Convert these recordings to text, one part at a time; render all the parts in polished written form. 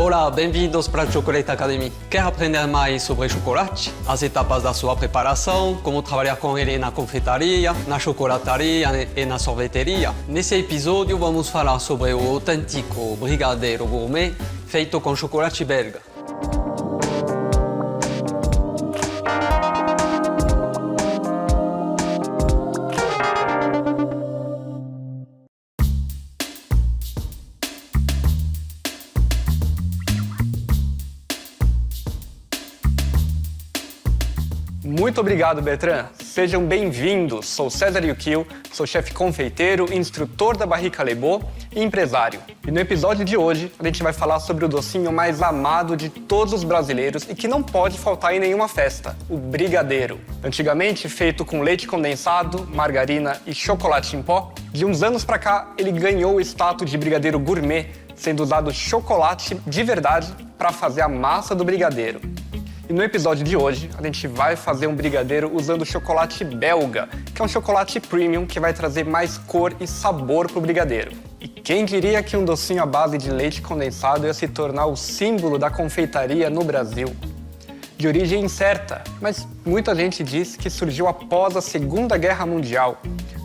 Olá, bem-vindos para a Chocolate Academy. Quer aprender mais sobre chocolate? As etapas da sua preparação, como trabalhar com ele na confeitaria, na chocolataria e na sorveteria? Nesse episódio vamos falar sobre o autêntico brigadeiro gourmet feito com chocolate belga. Muito obrigado, Bertrand. Sejam bem-vindos. Sou César Yukio, sou chefe confeiteiro, instrutor da Barrica Lebot e empresário. E no episódio de hoje, a gente vai falar sobre o docinho mais amado de todos os brasileiros e que não pode faltar em nenhuma festa, o brigadeiro. Antigamente feito com leite condensado, margarina e chocolate em pó, de uns anos pra cá ele ganhou o status de brigadeiro gourmet, sendo usado chocolate de verdade para fazer a massa do brigadeiro. E no episódio de hoje, a gente vai fazer um brigadeiro usando chocolate belga, que é um chocolate premium que vai trazer mais cor e sabor pro brigadeiro. E quem diria que um docinho à base de leite condensado ia se tornar o símbolo da confeitaria no Brasil? De origem incerta, mas muita gente diz que surgiu após a Segunda Guerra Mundial,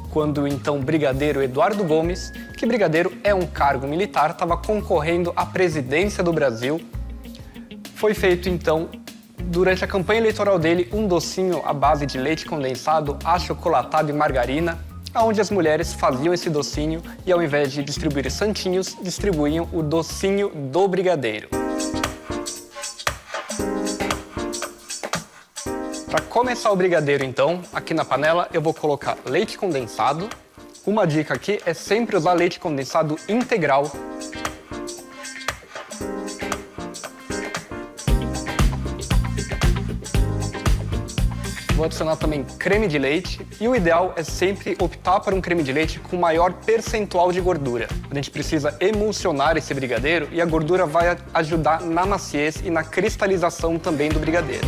quando o então brigadeiro Eduardo Gomes, que brigadeiro é um cargo militar, estava concorrendo à presidência do Brasil. Foi feito então, durante a campanha eleitoral dele, um docinho à base de leite condensado, achocolatado e margarina, onde as mulheres faziam esse docinho e, ao invés de distribuir santinhos, distribuíam o docinho do brigadeiro. Para começar o brigadeiro, então, aqui na panela eu vou colocar leite condensado. Uma dica aqui é sempre usar leite condensado integral. Vou adicionar também creme de leite e o ideal é sempre optar por um creme de leite com maior percentual de gordura. A gente precisa emulsionar esse brigadeiro e a gordura vai ajudar na maciez e na cristalização também do brigadeiro.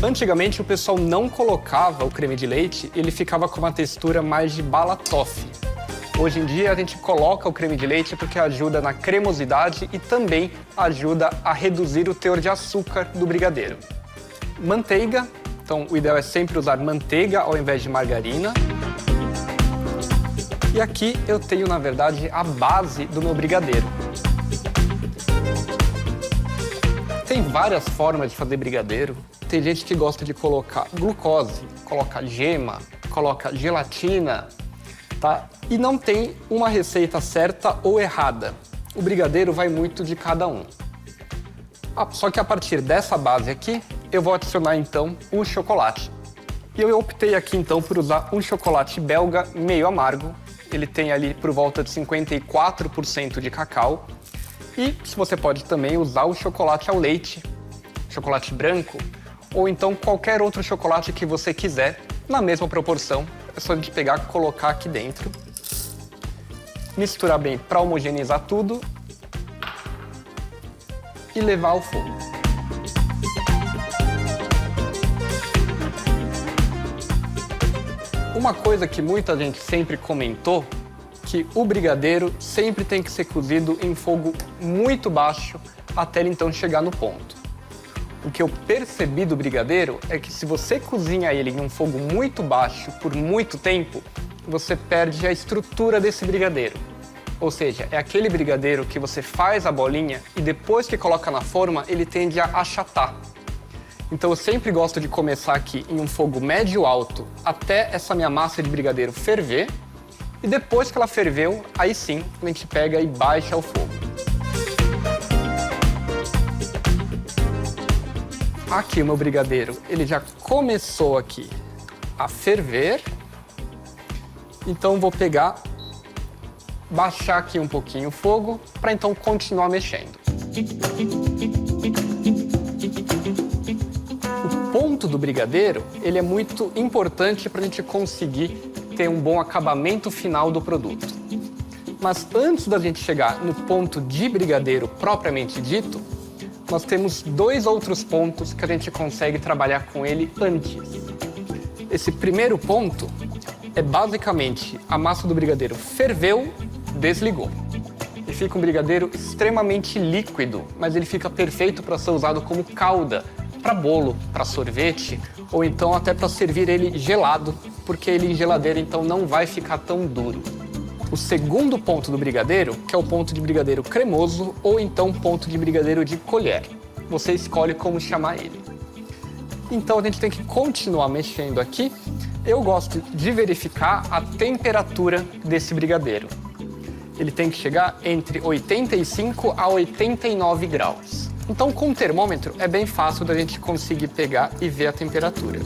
Antigamente o pessoal não colocava o creme de leite e ele ficava com uma textura mais de bala toffee. Hoje em dia a gente coloca o creme de leite porque ajuda na cremosidade e também ajuda a reduzir o teor de açúcar do brigadeiro. Manteiga. Então, o ideal é sempre usar manteiga ao invés de margarina. E aqui eu tenho, na verdade, a base do meu brigadeiro. Tem várias formas de fazer brigadeiro. Tem gente que gosta de colocar glucose, coloca gema, coloca gelatina, tá? E não tem uma receita certa ou errada. O brigadeiro vai muito de cada um. Só que a partir dessa base aqui, eu vou adicionar então o chocolate. E eu optei aqui então por usar um chocolate belga meio amargo. Ele tem ali por volta de 54% de cacau. E você pode também usar o chocolate ao leite, chocolate branco, ou então qualquer outro chocolate que você quiser, na mesma proporção. É só a gente pegar e colocar aqui dentro. Misturar bem para homogeneizar tudo. E levar ao fogo. Uma coisa que muita gente sempre comentou, que o brigadeiro sempre tem que ser cozido em fogo muito baixo até ele então chegar no ponto. O que eu percebi do brigadeiro é que se você cozinha ele em um fogo muito baixo por muito tempo, você perde a estrutura desse brigadeiro. Ou seja, é aquele brigadeiro que você faz a bolinha e depois que coloca na forma, ele tende a achatar. Então eu sempre gosto de começar aqui em um fogo médio-alto até essa minha massa de brigadeiro ferver. E depois que ela ferveu, aí sim a gente pega e baixa o fogo. Aqui o meu brigadeiro, ele já começou aqui a ferver. Então vou pegar, baixar aqui um pouquinho o fogo, para então continuar mexendo. O ponto do brigadeiro, ele é muito importante para a gente conseguir ter um bom acabamento final do produto. Mas antes da gente chegar no ponto de brigadeiro propriamente dito, nós temos dois outros pontos que a gente consegue trabalhar com ele antes. Esse primeiro ponto é basicamente a massa do brigadeiro ferveu, desligou. fica um brigadeiro extremamente líquido, mas ele fica perfeito para ser usado como calda, para bolo, para sorvete, ou então até para servir ele gelado, porque ele em geladeira então não vai ficar tão duro. O segundo ponto do brigadeiro, que é o ponto de brigadeiro cremoso ou então ponto de brigadeiro de colher. Você escolhe como chamar ele. Então a gente tem que continuar mexendo aqui. Eu gosto de verificar a temperatura desse brigadeiro. Ele tem que chegar entre 85 a 89 graus. Então com o termômetro é bem fácil da gente conseguir pegar e ver a temperatura.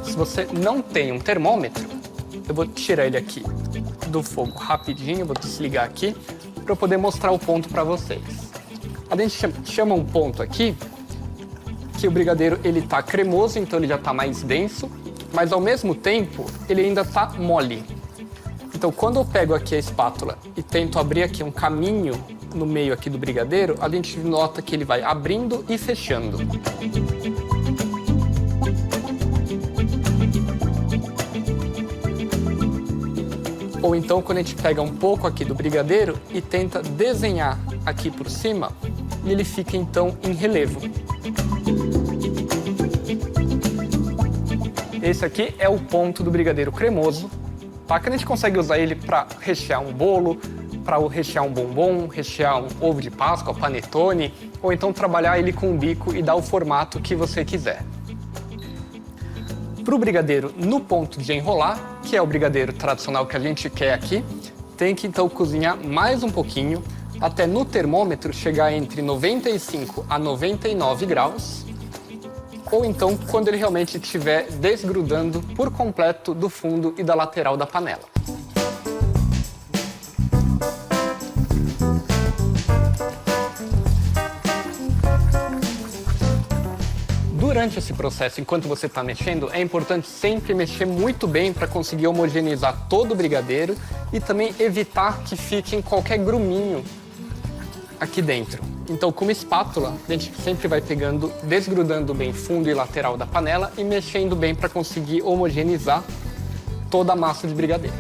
Se você não tem um termômetro, eu vou tirar ele aqui do fogo rapidinho, vou desligar aqui para eu poder mostrar o ponto para vocês. A gente chama um ponto aqui que o brigadeiro ele tá cremoso, então ele já está mais denso, mas ao mesmo tempo ele ainda está mole. Então quando eu pego aqui a espátula e tento abrir aqui um caminho no meio aqui do brigadeiro, a gente nota que ele vai abrindo e fechando. Ou então quando a gente pega um pouco aqui do brigadeiro e tenta desenhar aqui por cima, e ele fica então em relevo. Esse aqui é o ponto do brigadeiro cremoso, tá? Que a gente consegue usar ele para rechear um bolo, para rechear um bombom, rechear um ovo de Páscoa, panetone, ou então trabalhar ele com um bico e dar o formato que você quiser. Para o brigadeiro no ponto de enrolar, que é o brigadeiro tradicional que a gente quer aqui, tem que então cozinhar mais um pouquinho, até no termômetro chegar entre 95 a 99 graus, ou então quando ele realmente estiver desgrudando por completo do fundo e da lateral da panela. Durante esse processo, enquanto você está mexendo, é importante sempre mexer muito bem para conseguir homogeneizar todo o brigadeiro e também evitar que fique qualquer gruminho aqui dentro. Então, com uma espátula, a gente sempre vai pegando, desgrudando bem fundo e lateral da panela e mexendo bem para conseguir homogeneizar toda a massa de brigadeiro.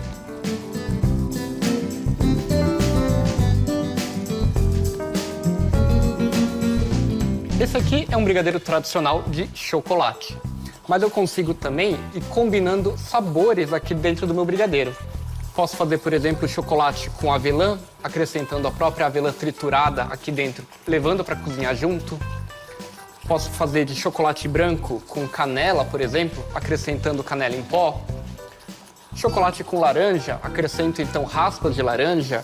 Esse aqui é um brigadeiro tradicional de chocolate, mas eu consigo também ir combinando sabores aqui dentro do meu brigadeiro. Posso fazer, por exemplo, chocolate com avelã, acrescentando a própria avelã triturada aqui dentro, levando para cozinhar junto. Posso fazer de chocolate branco com canela, por exemplo, acrescentando canela em pó. Chocolate com laranja, acrescento então raspas de laranja.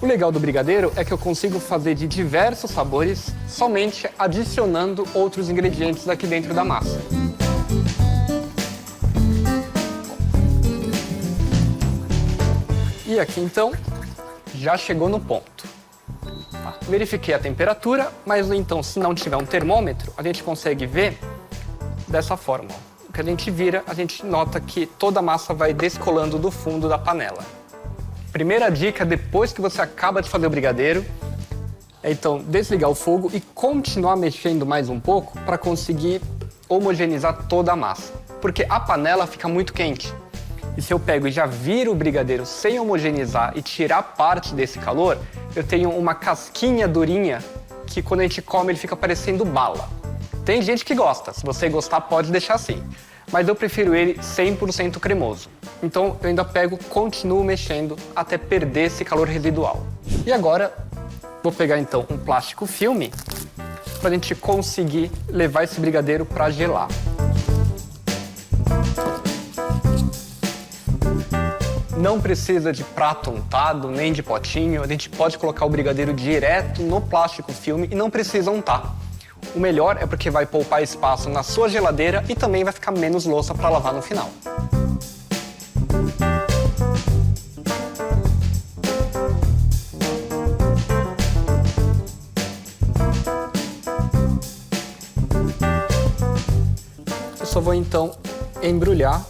O legal do brigadeiro é que eu consigo fazer de diversos sabores somente adicionando outros ingredientes aqui dentro da massa. E aqui então já chegou no ponto. Verifiquei a temperatura, mas então se não tiver um termômetro, a gente consegue ver dessa forma. O que a gente vira, a gente nota que toda a massa vai descolando do fundo da panela. Primeira dica, depois que você acaba de fazer o brigadeiro, é então desligar o fogo e continuar mexendo mais um pouco para conseguir homogeneizar toda a massa. Porque a panela fica muito quente. E se eu pego e já viro o brigadeiro sem homogeneizar e tirar parte desse calor, eu tenho uma casquinha durinha que quando a gente come ele fica parecendo bala. Tem gente que gosta, se você gostar pode deixar assim. Mas eu prefiro ele 100% cremoso. Então eu ainda pego, continuo mexendo até perder esse calor residual. E agora vou pegar então um plástico filme para a gente conseguir levar esse brigadeiro para gelar. Não precisa de prato untado, nem de potinho. A gente pode colocar o brigadeiro direto no plástico filme e não precisa untar. O melhor é porque vai poupar espaço na sua geladeira e também vai ficar menos louça para lavar no final. Eu só vou então embrulhar.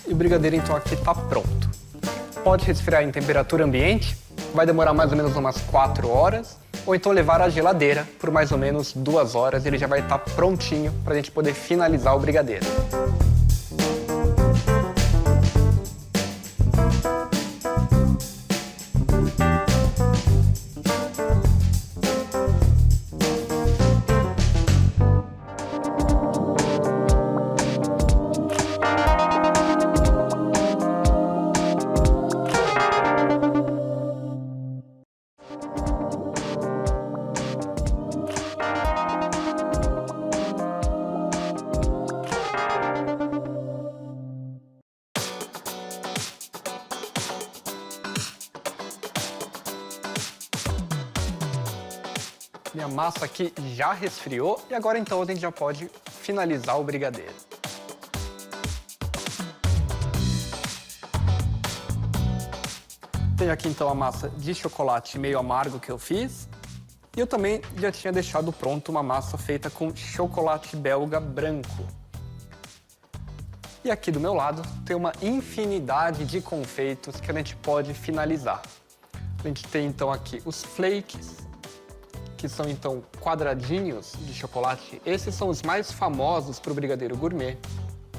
E o brigadeiro então aqui está pronto. Pode resfriar em temperatura ambiente, vai demorar mais ou menos umas 4 horas, ou então levar à geladeira por mais ou menos 2 horas, ele já vai estar prontinho para a gente poder finalizar o brigadeiro. Minha massa aqui já resfriou e agora então a gente já pode finalizar o brigadeiro. Tenho aqui então a massa de chocolate meio amargo que eu fiz. E eu também já tinha deixado pronto uma massa feita com chocolate belga branco. E aqui do meu lado tem uma infinidade de confeitos que a gente pode finalizar. A gente tem então aqui os flakes, que são então quadradinhos de chocolate. Esses são os mais famosos para o brigadeiro gourmet.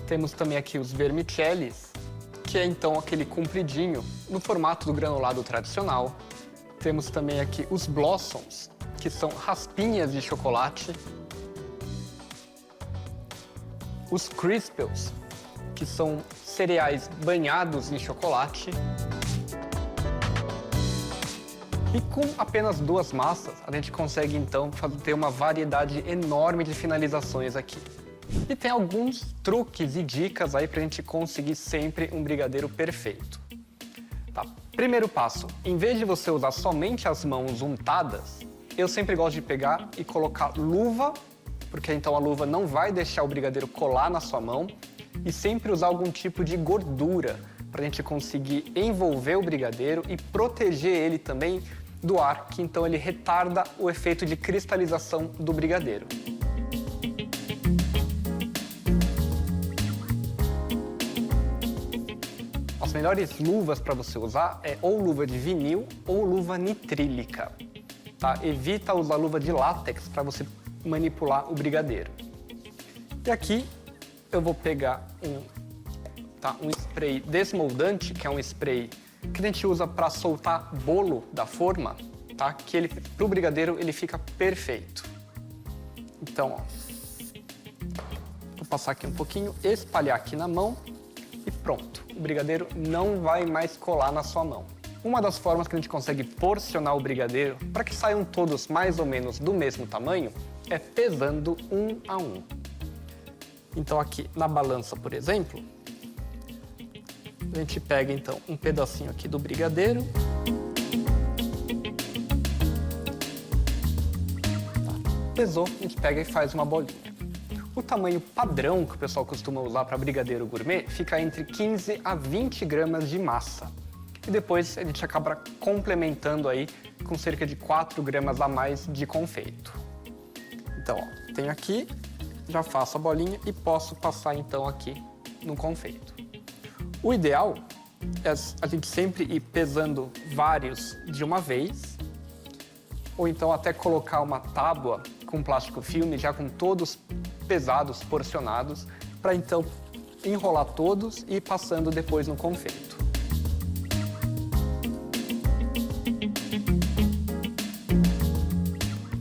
Temos também aqui os vermicellis, que é então aquele compridinho no formato do granulado tradicional. Temos também aqui os blossoms, que são raspinhas de chocolate. Os crisples, que são cereais banhados em chocolate. E com apenas duas massas, a gente consegue então ter uma variedade enorme de finalizações aqui. E tem alguns truques e dicas aí pra gente conseguir sempre um brigadeiro perfeito. Tá. Primeiro passo, em vez de você usar somente as mãos untadas, eu sempre gosto de pegar e colocar luva, porque então a luva não vai deixar o brigadeiro colar na sua mão, e sempre usar algum tipo de gordura para a gente conseguir envolver o brigadeiro e proteger ele também do ar, que então ele retarda o efeito de cristalização do brigadeiro. As melhores luvas para você usar é ou luva de vinil ou luva nitrílica. Tá? Evita usar luva de látex para você manipular o brigadeiro. E aqui eu vou pegar um spray desmoldante, que é um spray que a gente usa para soltar bolo da forma, tá? Que ele, pro brigadeiro ele fica perfeito. Então, ó, vou passar aqui um pouquinho, espalhar aqui na mão e pronto. O brigadeiro não vai mais colar na sua mão. Uma das formas que a gente consegue porcionar o brigadeiro para que saiam todos mais ou menos do mesmo tamanho é pesando um a um. Então aqui na balança, por exemplo, a gente pega então um pedacinho aqui do brigadeiro. Tá. Pesou, a gente pega e faz uma bolinha. O tamanho padrão que o pessoal costuma usar para brigadeiro gourmet fica entre 15 a 20 gramas de massa. E depois a gente acaba complementando aí com cerca de 4 gramas a mais de confeito. Então, ó, tenho aqui, já faço a bolinha e posso passar então aqui no confeito. O ideal é a gente sempre ir pesando vários de uma vez, ou então até colocar uma tábua com plástico filme já com todos pesados, porcionados, para então enrolar todos e ir passando depois no confeito.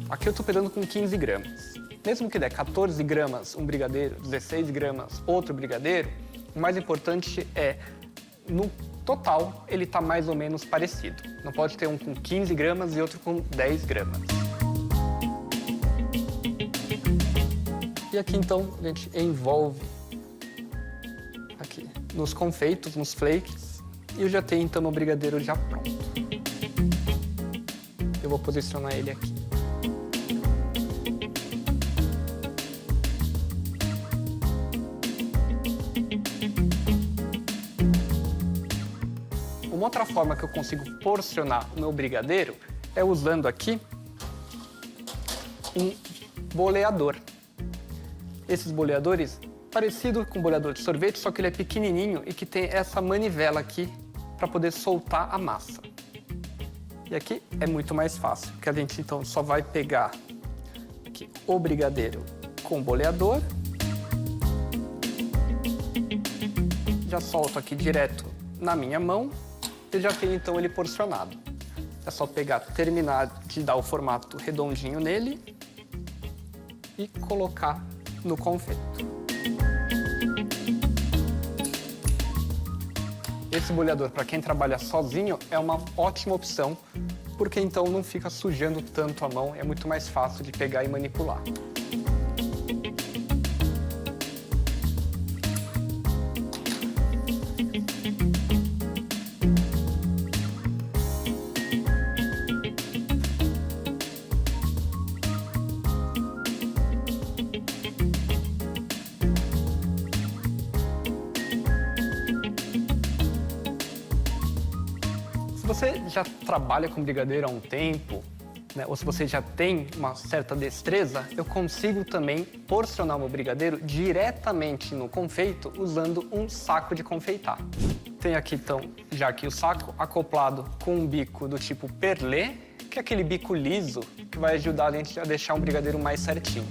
Aqui eu estou pesando com 15 gramas. Mesmo que der 14 gramas um brigadeiro, 16 gramas outro brigadeiro, o mais importante é, no total, ele tá mais ou menos parecido. Não pode ter um com 15 gramas e outro com 10 gramas. E aqui então a gente envolve aqui nos confeitos, nos flakes, e eu já tenho então o brigadeiro já pronto. Eu vou posicionar ele aqui. Uma outra forma que eu consigo porcionar o meu brigadeiro é usando aqui um boleador. Esses boleadores, parecido com um boleador de sorvete, só que ele é pequenininho e que tem essa manivela aqui para poder soltar a massa. E aqui é muito mais fácil, porque a gente então só vai pegar aqui o brigadeiro com o boleador. Já solto aqui direto na minha mão. Eu já tenho então ele porcionado. É só pegar, terminar de dar o formato redondinho nele e colocar no confeito. Esse boleador, para quem trabalha sozinho, é uma ótima opção, porque então não fica sujando tanto a mão, é muito mais fácil de pegar e manipular. você já trabalha com brigadeiro há um tempo, né, ou se você já tem uma certa destreza, eu consigo também porcionar o meu brigadeiro diretamente no confeito usando um saco de confeitar. Tem aqui então, já aqui o saco acoplado com um bico do tipo perlé, que é aquele bico liso que vai ajudar a gente a deixar um brigadeiro mais certinho.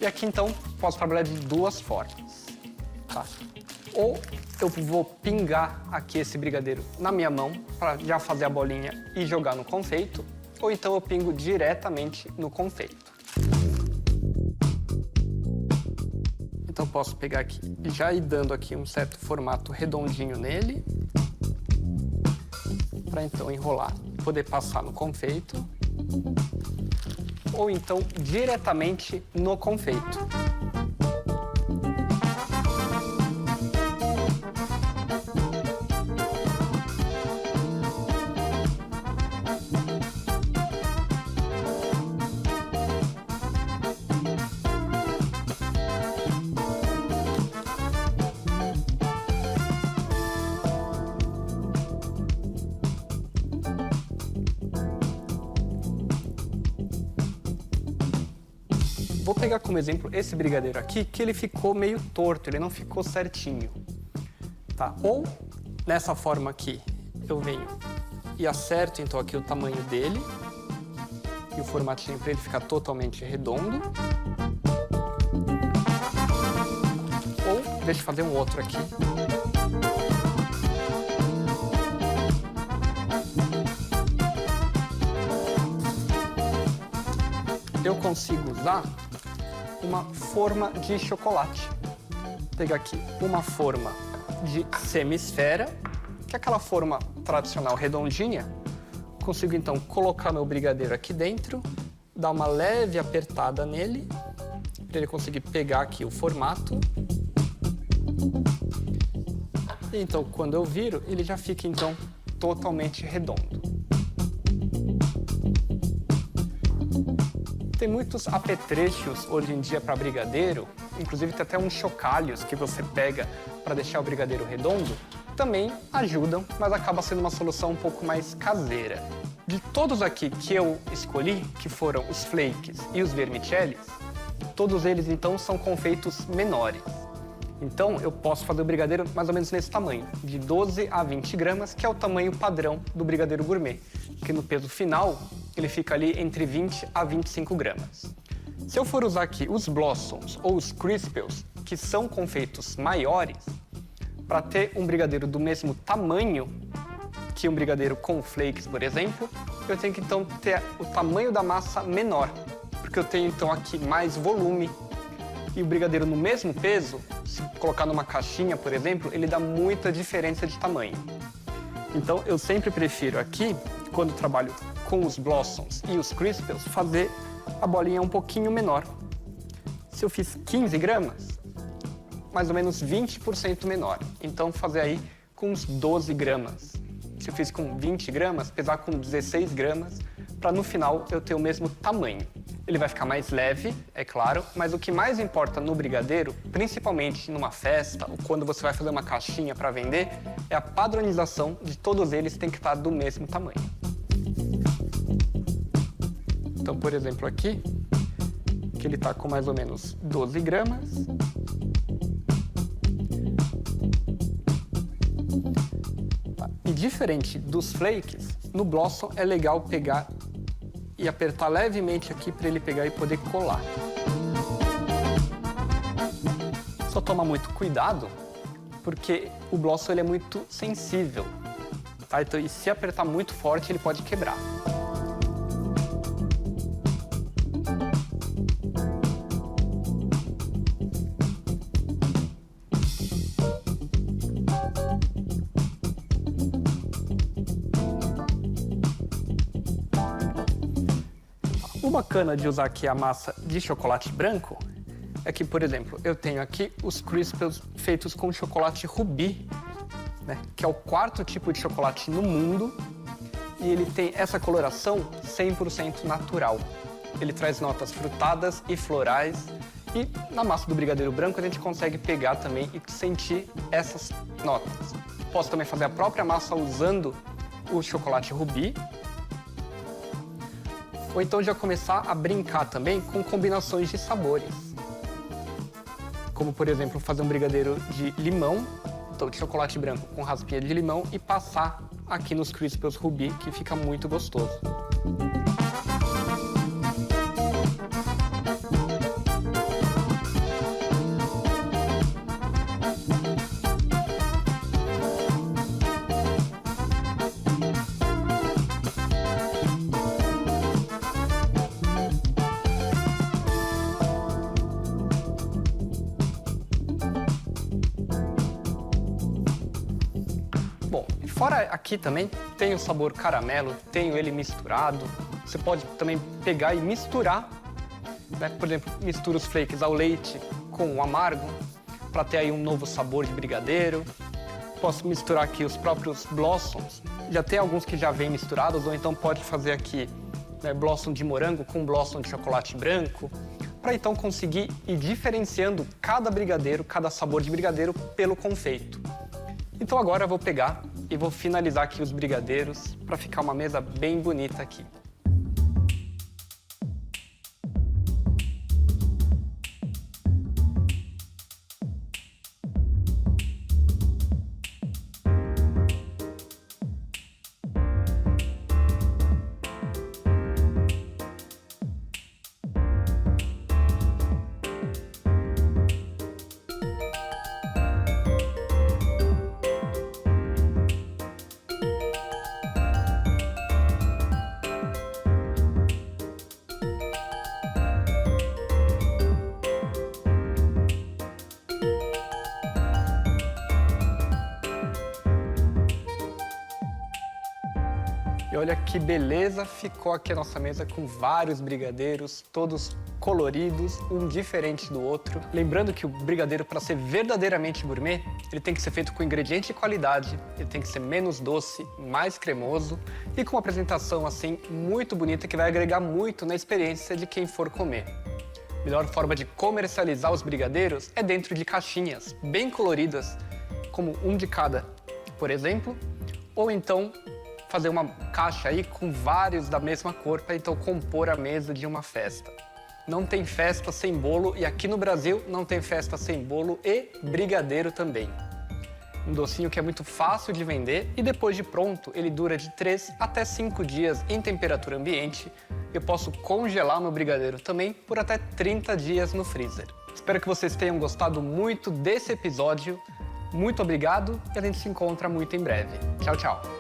E aqui, então, posso trabalhar de duas formas, tá? Ou eu vou pingar aqui esse brigadeiro na minha mão para já fazer a bolinha e jogar no confeito, ou então eu pingo diretamente no confeito. Então posso pegar aqui e já ir dando aqui um certo formato redondinho nele, para então enrolar, poder passar no confeito, ou então diretamente no confeito. Vou pegar como exemplo esse brigadeiro aqui, que ele ficou meio torto, ele não ficou certinho, tá? Ou, nessa forma aqui, eu venho e acerto então aqui o tamanho dele e o formatinho para ele ficar totalmente redondo. Ou, deixa eu fazer um outro aqui. Eu consigo usar uma forma de chocolate. Vou pegar aqui uma forma de semi-esfera, que é aquela forma tradicional redondinha. Consigo então colocar meu brigadeiro aqui dentro, dar uma leve apertada nele, para ele conseguir pegar aqui o formato. E então, quando eu viro, ele já fica então totalmente redondo. Tem muitos apetrechos hoje em dia para brigadeiro, inclusive tem até uns chocalhos que você pega para deixar o brigadeiro redondo, também ajudam, mas acaba sendo uma solução um pouco mais caseira. De todos aqui que eu escolhi, que foram os flakes e os vermicellis, todos eles então são confeitos menores. Então eu posso fazer o brigadeiro mais ou menos nesse tamanho, de 12 a 20 gramas, que é o tamanho padrão do brigadeiro gourmet, que no peso final ele fica ali entre 20 a 25 gramas. Se eu for usar aqui os Blossoms ou os Crispels, que são confeitos maiores, para ter um brigadeiro do mesmo tamanho que um brigadeiro com flakes, por exemplo, eu tenho que então ter o tamanho da massa menor, porque eu tenho então aqui mais volume. E o brigadeiro no mesmo peso, se colocar numa caixinha, por exemplo, ele dá muita diferença de tamanho. Então eu sempre prefiro aqui, quando trabalho com os Blossoms e os Crispels, fazer a bolinha um pouquinho menor. Se eu fiz 15 gramas, mais ou menos 20% menor. Então fazer aí com uns 12 gramas. Se eu fiz com 20 gramas, pesar com 16 gramas, para no final eu ter o mesmo tamanho. Ele vai ficar mais leve, é claro, mas o que mais importa no brigadeiro, principalmente numa festa ou quando você vai fazer uma caixinha para vender, é a padronização de todos eles tem que estar do mesmo tamanho. Então, por exemplo, aqui, que ele está com mais ou menos 12 gramas. E diferente dos flakes, no Blossom é legal pegar e apertar levemente aqui para ele pegar e poder colar. Só toma muito cuidado, porque o Blossom ele é muito sensível, tá? Então, e se apertar muito forte, ele pode quebrar. O bacana de usar aqui a massa de chocolate branco é que, por exemplo, eu tenho aqui os Crispels feitos com chocolate rubi, né, que é o 4º tipo de chocolate no mundo, e ele tem essa coloração 100% natural. Ele traz notas frutadas e florais. E na massa do brigadeiro branco a gente consegue pegar também e sentir essas notas. Posso também fazer a própria massa usando o chocolate rubi. Ou então já começar a brincar também com combinações de sabores. Como, por exemplo, fazer um brigadeiro de limão, então de chocolate branco com raspinha de limão e passar aqui nos Crispels Rubi, que fica muito gostoso. Bom, fora aqui também tem o sabor caramelo, tenho ele misturado. Você pode também pegar e misturar, né? Por exemplo, mistura os flakes ao leite com o amargo, para ter aí um novo sabor de brigadeiro. Posso misturar aqui os próprios blossoms, já tem alguns que já vêm misturados, ou então pode fazer aqui, né, blossom de morango com blossom de chocolate branco, para então conseguir ir diferenciando cada brigadeiro, cada sabor de brigadeiro pelo confeito. Então agora eu vou pegar e vou finalizar aqui os brigadeiros para ficar uma mesa bem bonita aqui. E olha que beleza ficou aqui a nossa mesa com vários brigadeiros, todos coloridos, um diferente do outro. Lembrando que o brigadeiro, para ser verdadeiramente gourmet, ele tem que ser feito com ingrediente de qualidade, ele tem que ser menos doce, mais cremoso e com uma apresentação assim muito bonita que vai agregar muito na experiência de quem for comer. A melhor forma de comercializar os brigadeiros é dentro de caixinhas bem coloridas, como um de cada, por exemplo, ou então fazer uma caixa aí com vários da mesma cor para então compor a mesa de uma festa. Não tem festa sem bolo e aqui no Brasil não tem festa sem bolo e brigadeiro também. Um docinho que é muito fácil de vender e depois de pronto ele dura de 3 até 5 dias em temperatura ambiente. Eu posso congelar meu brigadeiro também por até 30 dias no freezer. Espero que vocês tenham gostado muito desse episódio. Muito obrigado e a gente se encontra muito em breve. Tchau, tchau!